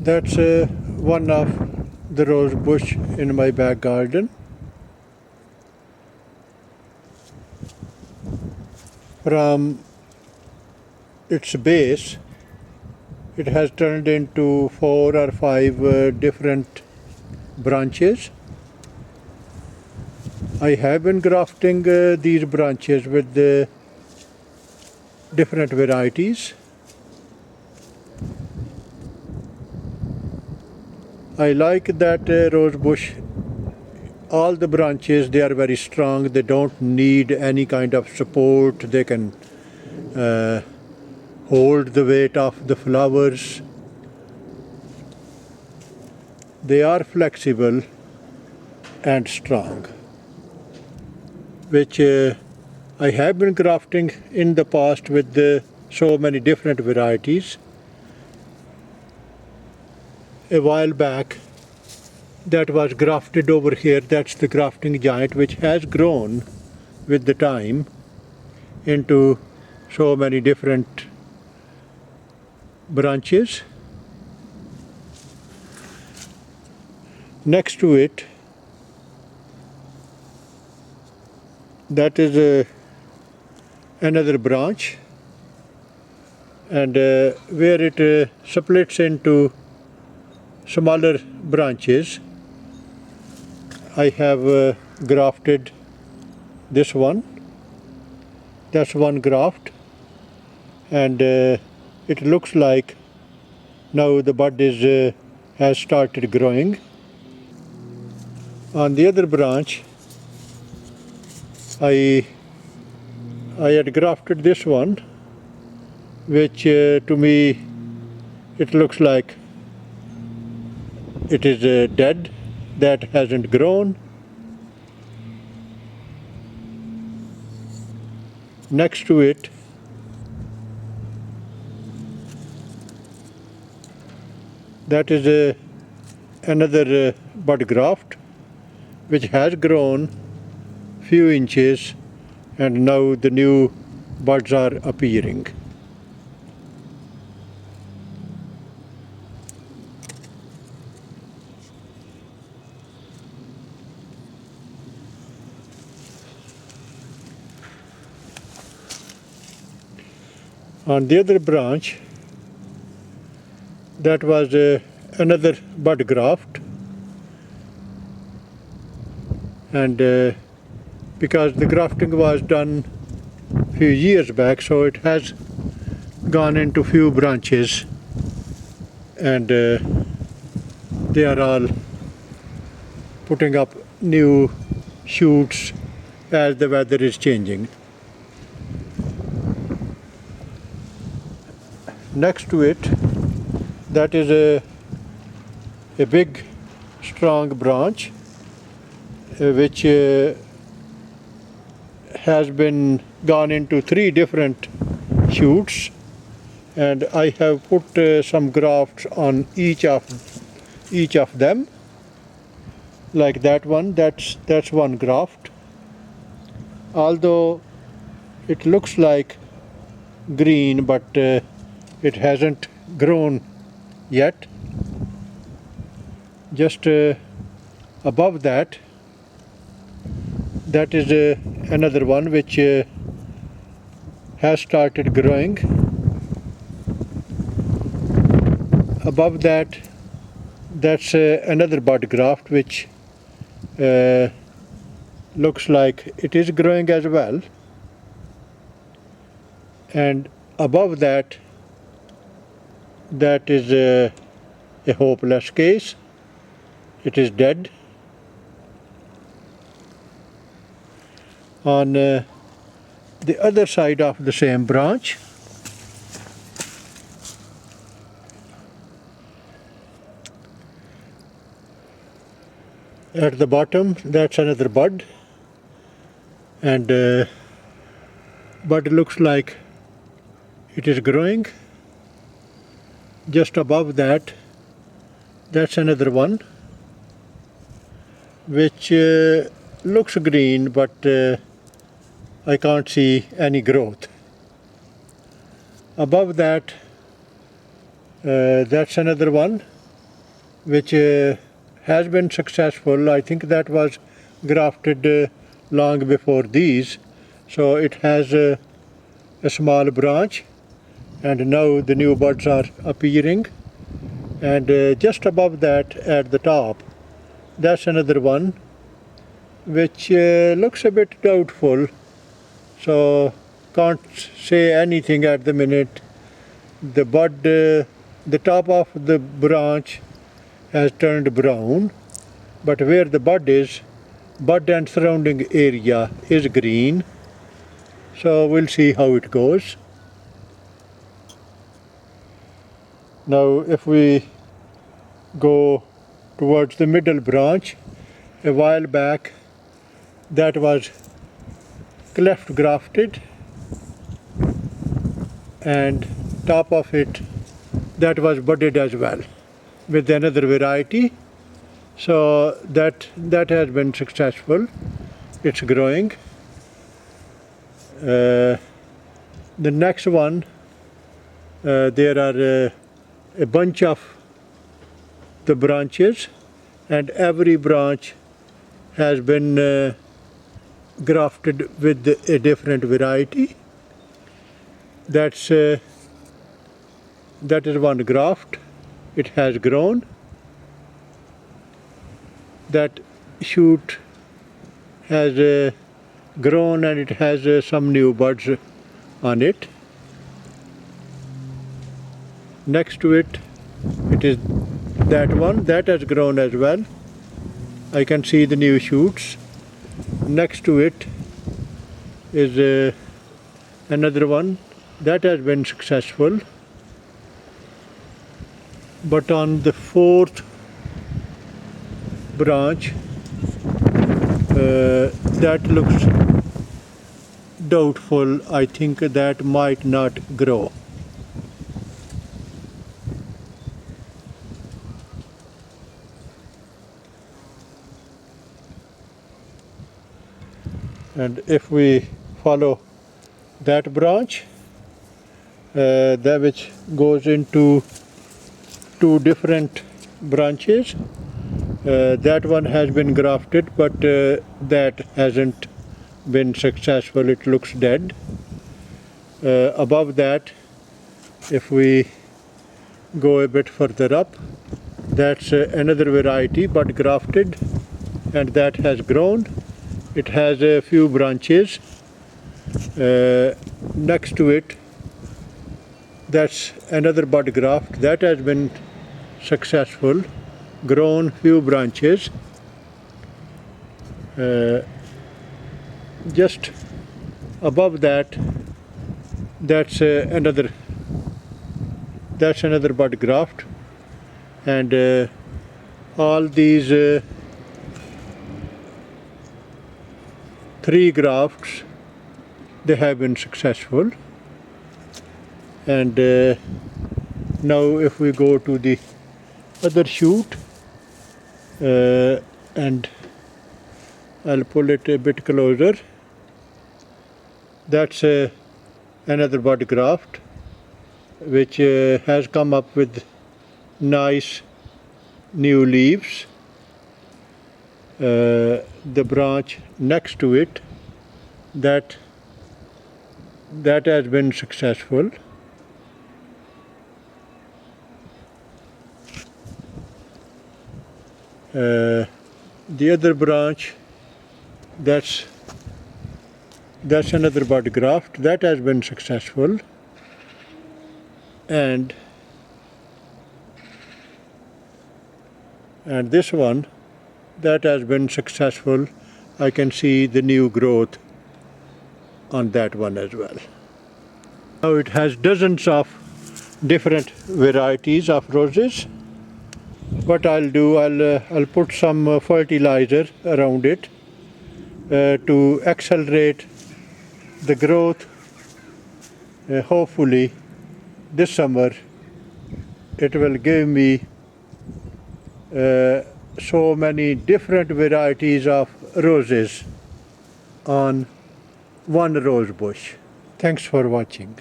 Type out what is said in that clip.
That's one of the rose bush in my back garden. From its base, it has turned into 4 or 5 different branches. I have been grafting these branches with the different varieties. I like that rose bush, all the branches, they are very strong. They don't need any kind of support. They can hold the weight of the flowers. They are flexible and strong, which I have been grafting in the past with so many different varieties. A while back, that was grafted over here. That's the grafting giant, which has grown with the time into so many different branches. Next to it, that is another branch, and where it splits into smaller branches, I have grafted this one. That's one graft, and it looks like now the bud has started growing. On the other branch, I had grafted this one, which to me it looks like it is dead, that hasn't grown. Next to it, that is another bud graft, which has grown few inches, and now the new buds are appearing. On the other branch, that was another bud graft, and because the grafting was done few years back, so it has gone into few branches, and they are all putting up new shoots as the weather is changing. Next to it, that is a big strong branch which has been gone into 3 different shoots, and I have put some grafts on each of them, like that one. That's one graft. Although it looks like green, but it hasn't grown yet. Just above that, that is another one which has started growing. Above that, that's another bud graft which looks like it is growing as well. And above that, that is a hopeless case. It is dead. On the other side of the same branch, at the bottom, that's another bud, and bud looks like it is growing. Just above that, that's another one which looks green, but I can't see any growth. Above that, that's another one which has been successful. I think that was grafted long before these. So it has a small branch, and now the new buds are appearing. And just above that at the top, that's another one which looks a bit doubtful, so can't say anything at the minute. The bud, the top of the branch has turned brown, but where the bud is, bud and surrounding area is green. So we'll see how it goes. Now if we go towards the middle branch, a while back that was cleft grafted, and top of it that was budded as well with another variety. So that has been successful. It's growing. The next one, there are a bunch of the branches, and every branch has been grafted with a different variety. That is one graft. It has grown. That shoot has grown, and it has some new buds on it. Next to it, it is that one that has grown as well. I can see the new shoots. Next to it is another one that has been successful, but on the fourth branch that looks doubtful. I think that might not grow. And if we follow that branch, that which goes into two different branches, that one has been grafted, but that hasn't been successful. It looks dead. Above that, if we go a bit further up, that's another variety but grafted, and that has grown. It has a few branches. Next to it, that's another bud graft that has been successful, grown few branches. Just above that, that's another bud graft, and all these three grafts, they have been successful. And now if we go to the other shoot, and I'll pull it a bit closer, that's another bud graft which has come up with nice new leaves. The branch next to it, that has been successful. The other branch, that's another bud graft that has been successful, and this one that has been successful. I can see the new growth on that one as well. Now it has dozens of different varieties of roses. What I'll do, I'll put some fertilizer around it to accelerate the growth. Hopefully this summer it will give me so many different varieties of roses on one rose bush. Thanks for watching.